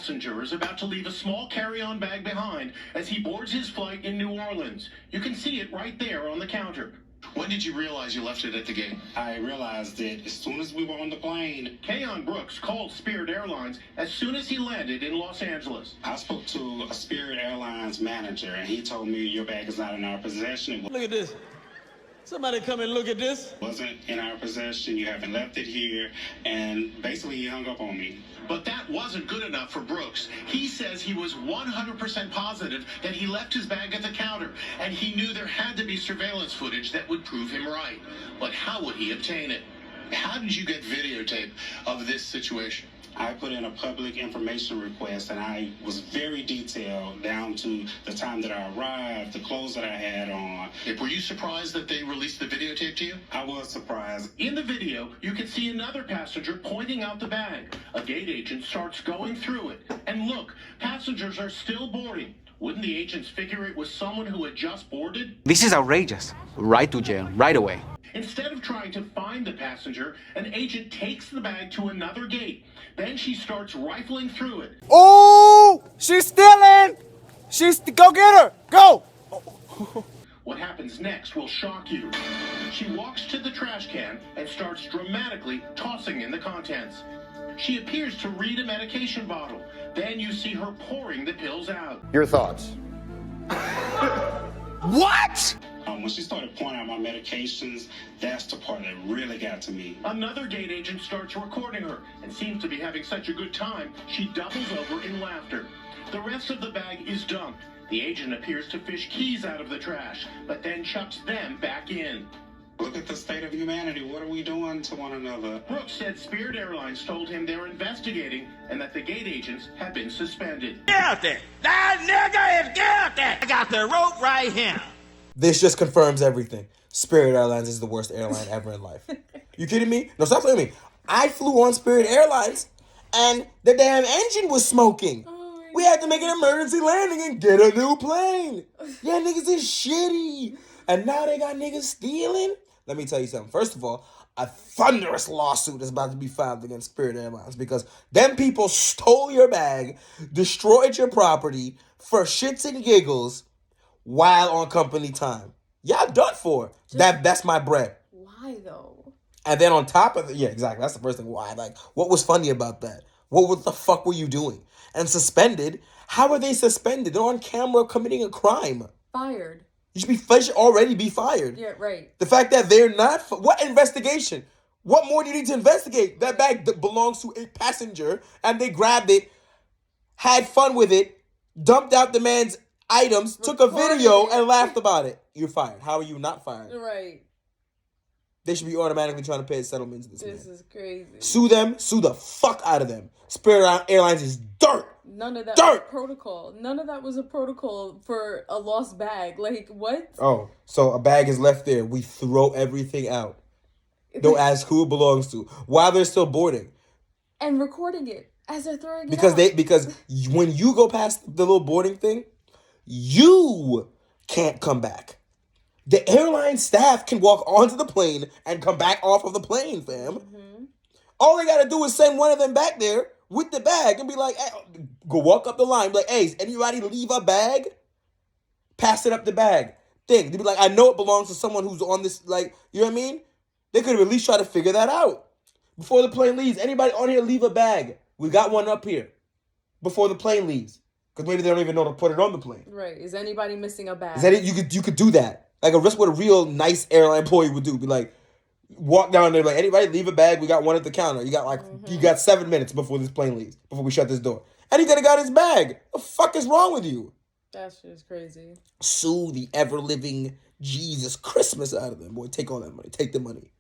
passenger is about to leave a small carry-on bag behind as he boards his flight in New Orleans. You can see it right there on the counter. When did you realize you left it at the gate? I realized it as soon as we were on the plane. Keon Brooks called Spirit Airlines as soon as he landed in Los Angeles. I spoke to a Spirit Airlines manager, and he told me your bag is not in our possession. Look at this. Somebody come and look at this. It wasn't in our possession. You haven't left it here. And basically, he hung up on me. But that wasn't good enough for Brooks. He says he was 100% positive that he left his bag at the counter, and he knew there had to be surveillance footage that would prove him right. But how would he obtain it? How did you get videotape of this situation? I put in a public information request, and I was very detailed down to the time that I arrived, the clothes that I had on. Were you surprised that they released the videotape to you? I was surprised. In the video, you can see another passenger pointing out the bag. A gate agent starts going through it. And look, passengers are still boarding. Wouldn't the agents figure it was someone who had just boarded? This is outrageous. Right to jail, right away. Instead of trying to find the passenger, an agent takes the bag to another gate. Then she starts rifling through it. Oh, she's stealing. Go get her. Go. What happens next will shock you. She walks to the trash can and starts dramatically tossing in the contents. She appears to read a medication bottle. Then you see her pouring the pills out. Your thoughts? What? When she started pointing out my medications, that's the part that really got to me. Another gate agent starts recording her and seems to be having such a good time, she doubles over in laughter. The rest of the bag is dumped. The agent appears to fish keys out of the trash, but then chucks them back in. Look at the state of humanity. What are we doing to one another? Brooks said Spirit Airlines told him they're investigating and that the gate agents have been suspended. Guilty. That nigga is guilty. I got the rope right here. This just confirms everything. Spirit Airlines is the worst airline ever in life. You kidding me? No, stop playing me. I flew on Spirit Airlines, and the damn engine was smoking. We had to make an emergency landing and get a new plane. Yeah, niggas is shitty. And now they got niggas stealing. Let me tell you something. First of all, a thunderous lawsuit is about to be filed against Spirit Airlines because them people stole your bag, destroyed your property for shits and giggles while on company time. Y'all done for. That's my bread. Why though? And then on top of it, yeah, exactly. That's the first thing. Why? Like, what was funny about that? What the fuck were you doing? And suspended? How are they suspended? They're on camera committing a crime. Fired. You should already be fired. Yeah, right. The fact that they're not... What investigation? What more do you need to investigate? That bag belongs to a passenger, and they grabbed it, had fun with it, dumped out the man's items, took a video, and laughed about it. You're fired. How are you not fired? Right. They should be automatically trying to pay a settlement to this man. This is crazy. Sue them. Sue the fuck out of them. Spirit Airlines is dirt. None of that Dirt. was protocol. None of that was a protocol for a lost bag. Like, what? Oh, so a bag is left there. We throw everything out. Don't ask who it belongs to while they're still boarding. And recording it as they're throwing it Because when you go past the little boarding thing, you can't come back. The airline staff can walk onto the plane and come back off of the plane, fam. Mm-hmm. All they gotta do is send one of them back there with the bag and be like, hey, go walk up the line, be like, hey, anybody leave a bag? Pass it up the bag. They'd be like, I know it belongs to someone who's on this, like, you know what I mean? They could have at least tried to figure that out. Before the plane leaves, anybody on here leave a bag? We got one up here. Before the plane leaves. Because maybe they don't even know to put it on the plane. Right. Is anybody missing a bag? Is that it? You could do that. Like what a real nice airline employee would do. Be like, walk down there like, anybody leave a bag? We got one at the counter. You got you got 7 minutes before this plane leaves. Before we shut this door. And he could have got his bag. The fuck is wrong with you? That's just crazy. Sue the ever-living Jesus Christmas out of them. Boy, take all that money. Take the money.